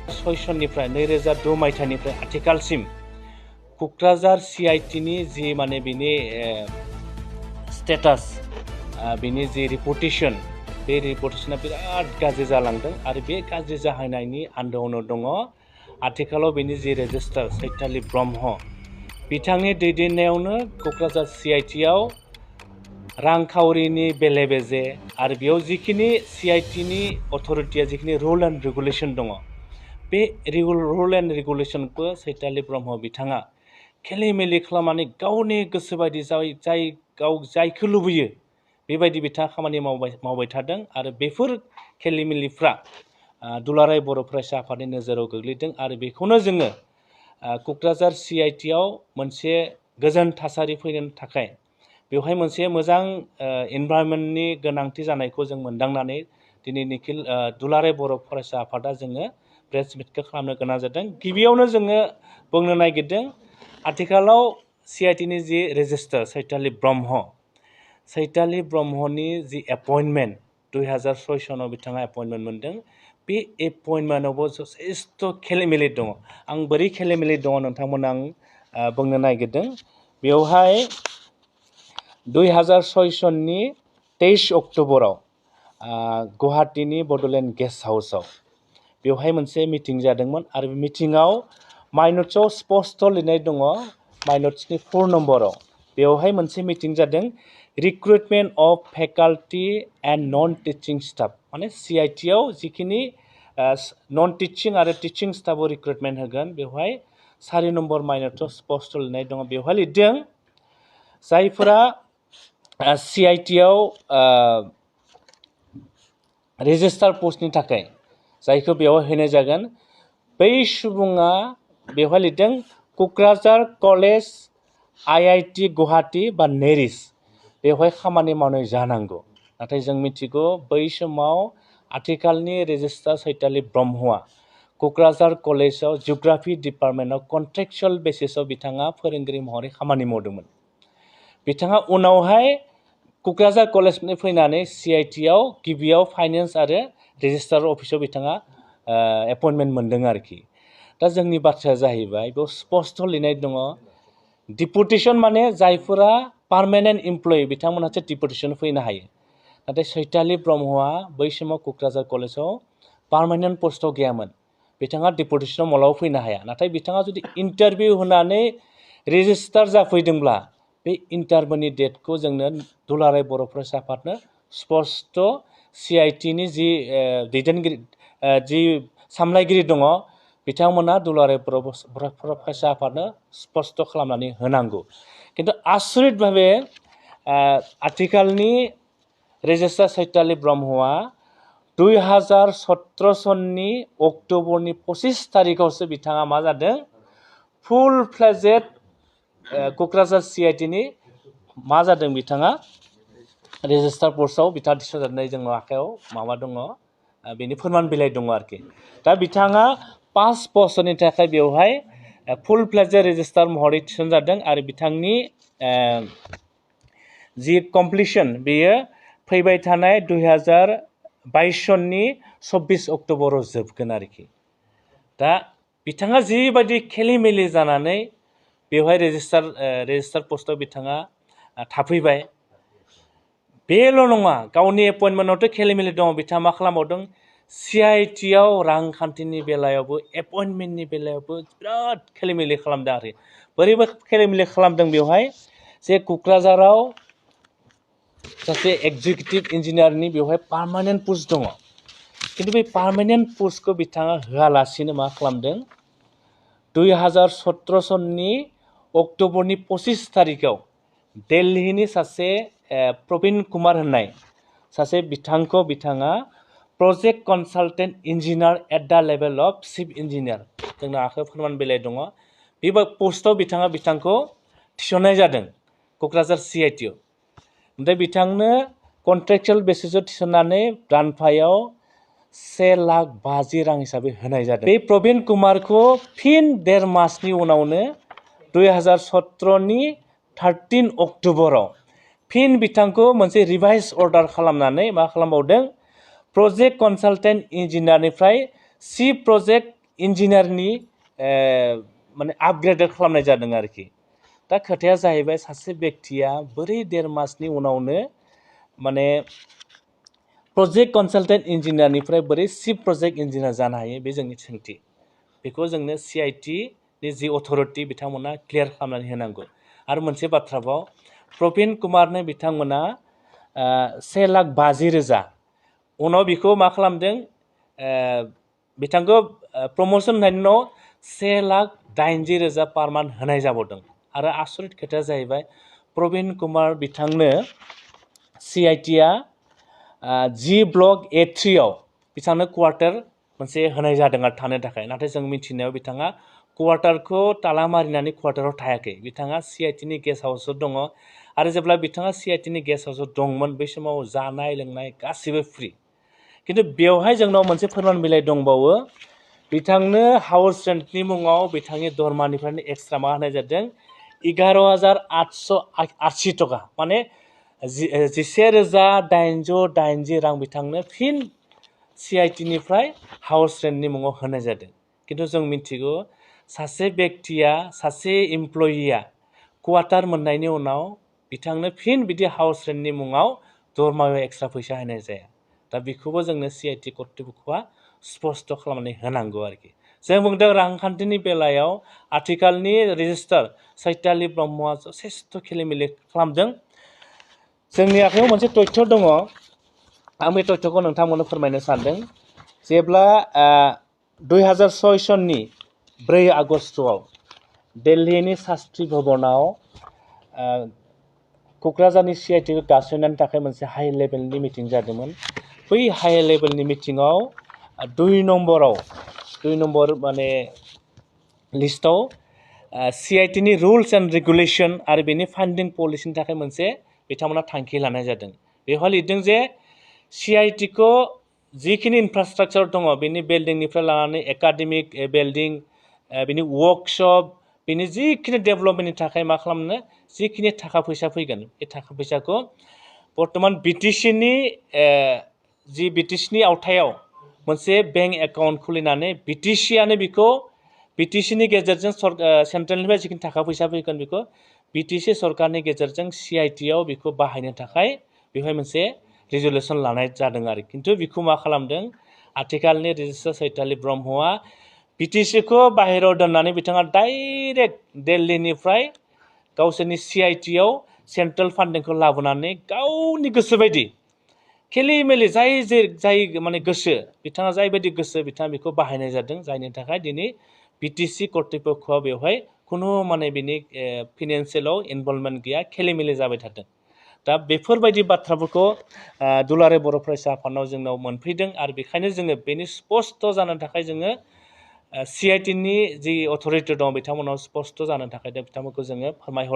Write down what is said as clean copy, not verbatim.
6 सननिफ्राय 2002 मायथाइनिफ्राय आथिखालसिम क'क्राझार CITनि जि माने बिनि स्टेटास बिनि जि रिपुटेसन बे रिपुटेसना बिराद गाज्रि जालांदों आरो बे गाज्रि जाहैनायनि आन्दोआवनो दङ आथिखालाव बिनि जि रेजिस्ट्रार चैतालि ब्रह्म बिथांनि दैदेननायावनो क'क्राझार CITआव रांखावरिनि बेले बेजे आरो बेयाव जिखिनि CITनि अथरिटिया जिखिनि रुल एन्ड रेगुलेसन दङ बे रुल एन्ड रेगुलेसनखौ चैतालि ब्रह्म बिथाङा खेलिमेलि खालामनानै गावनि गोसो बायदि जायखौ लुबैयो बेबायदि बिथाङा खामानि मावबाय थादों आरो बेफोर खेलिमेलिफ्रा दुलाराय बर' फरायसा आफादनि नोजोराव गोग्लैदों आरो बेखौनो जोङो क'क्राझार CITआव मोनसे गोजोन थासारि फैनो थाखाय बेवहाय मोनसे मोजां एनभायरनमेन्टनि गोनांथि जानायखौ जों मोनदांनानै दिनै निखिल दुलाराय बर' फरायसा आफादा जोङो प्रेस मिटखौ खालामनो गोनां जादों। गिबियावनो जोङो बुंनो नागिरदों आथिखालाव CITनि जि रेजिस्टार चैतालि ब्रह्मनि जि एपइन्टमेन्ट 2006 सनाव बिथाङा एपइन्टमेन्ट मोनदों बे एपइन्टमेन्टआवबो जथेस्थ' खेलिमेलि दङ। आं बोरै खेलिमेलि दङ नोंथांमोन आं बुंनो नागिरदों बेवहाय 2006 सननि 23 अक्ट'बराव गुवाहाटीनि बड'लेण्ड गेस्ट हाउसआव बेवहाय मोनसे मिटिं जादोंमोन आरो बे मिटिङाव माइनट्सआव स्पष्ट लिरनाय दङ माइनट्सनि 4 नम्बराव बेवहाय मोनसे मिटिं जादों recruitment of faculty and non teaching staff माने CITआव जिखिनि नन टिचिं आरो टिचिं स्टाफआव रिक्रुटमेन्ट होगोन बेवहाय 4 नम्बर माइनट्सआव स्पष्ट लिरनाय दङ बेवहाय लिरदों जायफोरा CITआव रेजिस्टार पस्टनि थाखाय जायखौ बेवहाय होनाय जागोन बै सुबुङा बेवहाय लिरदों क'क्राझार कलेज IIT गुवाहाटी बा नेरिस बेवहाय खामानि मावनाय जानांगौ नाथाय जों मिथिगौ बै समाव आथिखालनि रेजिस्ट्रार चैतालि ब्रह्मआ क'क्राझार कलेजाव जिअ'ग्राफि डिपार्टमेन्टआव कन्ट्रेक्चुवेल बेसिसआव बिथाङा फोरोंगिरि महरै खामानि मावदोंमोन। बिथाङा उनावहाय क'क्राझार कलेजनिफ्राय फैनानै CITआव गिबियाव फाइनेन्स आरो रेजिस्ट्रार अफिसाव बिथाङा एपइन्टमेन्ट मोनदों आरोखि। दा जोंनि बाथ्राया जाहैबाय बेयाव स्पष्ट लिरनाय दङ डिपुटेसन माने जायफोरा पार्मानेन्ट इमप्लयि बिथांमोनहासो डिपुटेसन फैनो हायो नाथाय चैतालि ब्रह्मआ बै समाव क'क्राझार कलेजाव पार्मानेन्ट पस्टआव गैयामोन बिथाङा डिपुटेसनाव मालाबा फैनो हाया नाथाय बिथाङा जुदि इन्टारभिउ होनानै रेजिस्टार जाफैदोंब्ला बे इन्टारभिउनि डेटखौ जोंनो दुलाराय बर' फरायसा आफादनो स्पष्ट CITनि जि दैदेनगिरि जि सामलायगिरि दङ बिथांमोना दुलाराय बर' फरायसा आफादनो स्पष्ट खालामनानै होनांगौ। खिन्थु आसरित भाबे आथिखालनि रेजिस्ट्रार चैतालि ब्रह्मआ 2017 सननि अक्ट'बरनि 25 तारिखआवसो बिथाङा मा जादों फुल फ्लेजेड क'क्राझार CITनि मा जादों बिथाङा रेजिस्टार पस्टआव बिथाङा थिसनजानाय जोंनि आखायाव माबा दङ बेनि फोरमान बिलाइ दङ आरोखि। दा बिथाङा 5 बोसोरनि थाखाय बेवहाय फुल फ्लेजेड रेजिस्टार महरै थिसनजादों आरो बिथांनि जि कमप्लिसन बेयो फैबाय थानाय 2022 सननि 24 अक्ट'बराव जोबगोन आरोखि। दा बिथाङा जिबायदि खेलिमेलि जानानै बेवहाय रेजिस्टार पस्टआव बिथाङा थाफैबाय बेल' नङा गावनि एपइन्टमेन्टआवथ' खेलिमेलि दङ बिथाङा मा खालामबावदों CITआव रांखान्थिनि बेलायावबो एपइन्टमेन्टनि बेलायावबो बिराद खेलिमेलि खालामदों आरो बोरैबा खेलिमेलि खालामदों बेवहाय जे क'क्राझाराव सासे एक्जिकिउटिभ इन्जिनियारनि बेवहाय पार्मानेन्ट पस्ट दङ खिन्थु बे पार्मानेन्ट पस्टखौ बिथाङा होआलासिनो मा खालामदों 2017 सननि अक्ट'बरनि 25 तारिखआव दिल्लीनि सासे प्रबीण कुमार होननाय सासे बिथाङा project consultant engineer at the level of chief engineer जोंना आखायाव फोरमान बिलाइ दङ बे पस्टआव बिथांखौ थिसननाय जादों क'क्राझार CITआव। ओमफ्राय बिथांनो कन्ट्रेक्चुवेल बेसिसआव थिसननानै दानफायाव 1,50,000 रां हिसाबै होनाय जादों। बे प्रबीण कुमारखौ फिन 1.5 मासनि उनावनो 2017नि 13 अक्ट'बराव फिन बिथांखौ मोनसे रिभाइस अर्डार खालामनानै मा खालामबावदों प्रजेक्ट कनसालटेन्ट इन्जिनियारनिफ्राय चिफ प्रजेक्ट इन्जिनियारनि माने आपग्रेडेड खालामनाय जादों आरोखि। दा खोथाया जाहैबाय सासे बेक्तिया बोरै 1.5 मासनि उनावनो माने प्रजेक्ट कनसालटेन्ट इन्जिनियारनिफ्राय बोरै चिफ प्रजेक्ट इन्जिनियार जानो हायो, बे जोंनि सोंथि। बेखौ जोंनो CIT नि जि अथरिटि बिथांमोना क्लियार खालामनानै होनांगौ। आरो मोनसे बाथ्राबाव, प्रबिन कुमारनो बिथांमोना 1,50,000 उनाव बिखौ मा खालामदों, बिथांखौ प्रमोसन होनायनि उनाव 1,80,000 पार मान्थ होनाय जाबावदों। आरो आसरित खोथाया जाहैबाय, प्रबिन कुमार बिथांनो CIT आ G ब्लक A3 आव बिथांनो क्वार्टार मोनसे होनाय जादों आरो थानो थाखाय। नाथाय जों मिथिनायाव बिथाङा क्वार्टारखौ ताला मारिनानै क्वार्टाराव थायाखै। बिथाङा CIT नि गेस्ट हाउसआव दङ। आरो जेब्ला बिथाङा CIT नि गेस्ट हाउसआव दंमोन, बै समाव जानाय लोंनाय गासिबो फ्रि। खिन्थु बेवहाय जोंनाव मोनसे फोरमान बिलाइ दंबावो, बिथांनो हाउस रेन्टनि मुङाव बिथांनि दरमानिफ्रायनो एक्सट्रा मा होनाय जादों, 11,880 टका, माने 11,880 रां बिथांनो फिन CIT निफ्राय हाउस रेन्टनि मुङाव होनाय जादों। खिन्थु जों मिथिगौ, सासे बेक्तिया, सासे इमप्लयिया क्वार्टार मोननायनि उनाव बिथांनो फिन बिदि हाउस रेन्टनि मुङाव दरमायाव एक्सट्रा फैसा होनाय जाया। दा बेखौबो जोंनो CIT कर्तृपक्षआ स्पष्ट खालामनानै होनांगौ आरोखि। जों बुंदों रांखान्थिनि बेलायाव आथिखालनि रेजिस्ट्रार चैतालि ब्रह्मआ जथेस्थ' खेलिमेलि खालामदों। जोंनि आखायाव मोनसे तथ्य दङ, आं बे तथ्यखौ नोंथांमोननो फोरमायनो सानदों। जेब्ला 2006 सननि 4 आगस्टआव दिल्लीनि शास्त्रि भवनाव क'क्राझारनि CIT खौ गायसननायनि थाखाय मोनसे हाइ लेभेलनि मिटिं जादोंमोन। बै हाइ लेभेलनि मिटिङाव 2 नम्बर माने लिस्टआव CIT नि रुल्स एन्ड रेगुलेसन आरो बेनि फान्डिं पलिसिनि थाखाय मोनसे बिथांमोना थांखि लानाय जादों। बेवहाय लिरदों जे CIT खौ जिखिनि इनफ्रास्ट्राक्चार दङ, बेनि बिल्डिंनिफ्राय लानानै एकाडेमिक बिल्डिं, बेनि वर्कशप, बेनि जिखिनि डेभेलपमेन्टनि थाखाय मा खालामनो, जिखिनि थाखा फैसा फैगोन, बे थाखा फैसाखौ बर्तमान BTCनि आवथायाव मोनसे बेंक एकाउन्ट खुलिनानै BTCआनो बेखौ BTCनि गेजेरजों सेन्ट्रेलनिफ्राय जिखिनि थाखा फैसा फैगोन, बेखौ BTC सरकारनि गेजेरजों CIT आव बेखौ बाहायनो थाखाय बेवहाय मोनसे रिजुलेसन लानाय जादों आरो। खिन्थु बेखौ मा खालामदों, आथिखालनि रेजिस्ट्रार चैतालि ब्रह्मआ BTC खौ बाहेरायाव दोननानै बिथाङा डाइरेक्ट दिल्लीनिफ्राय गावसोरनि CIT आव सेन्ट्रेल फान्डिंखौ लाबोनानै गावनि गोसो बायदि खेलिमेलि जाय माने गोसो, बिथाङा जायबायदि गोसो बिथाङा बेखौ बाहायनाय जादों। जायनि थाखाय दिनै BTC कर्तृपक्षआ बेवहाय खुनु माने बिनि फिनान्सियेलाव इनभल्भमेन्ट गैया, खेलिमेलि जाबाय थादों। दा बेफोरबायदि बाथ्राफोरखौ दुलाराय बर' फरायसा आफादनाव जोंनाव मोनफैदों। आरो बेखायनो जोङो बेनि स्पष्ट जानो थाखाय जोङो CIT नि जि अथरिटि दं, बिथांमोनाव स्पष्ट जानो थाखाय बिथांमोनखौ जोङो फोरमायहर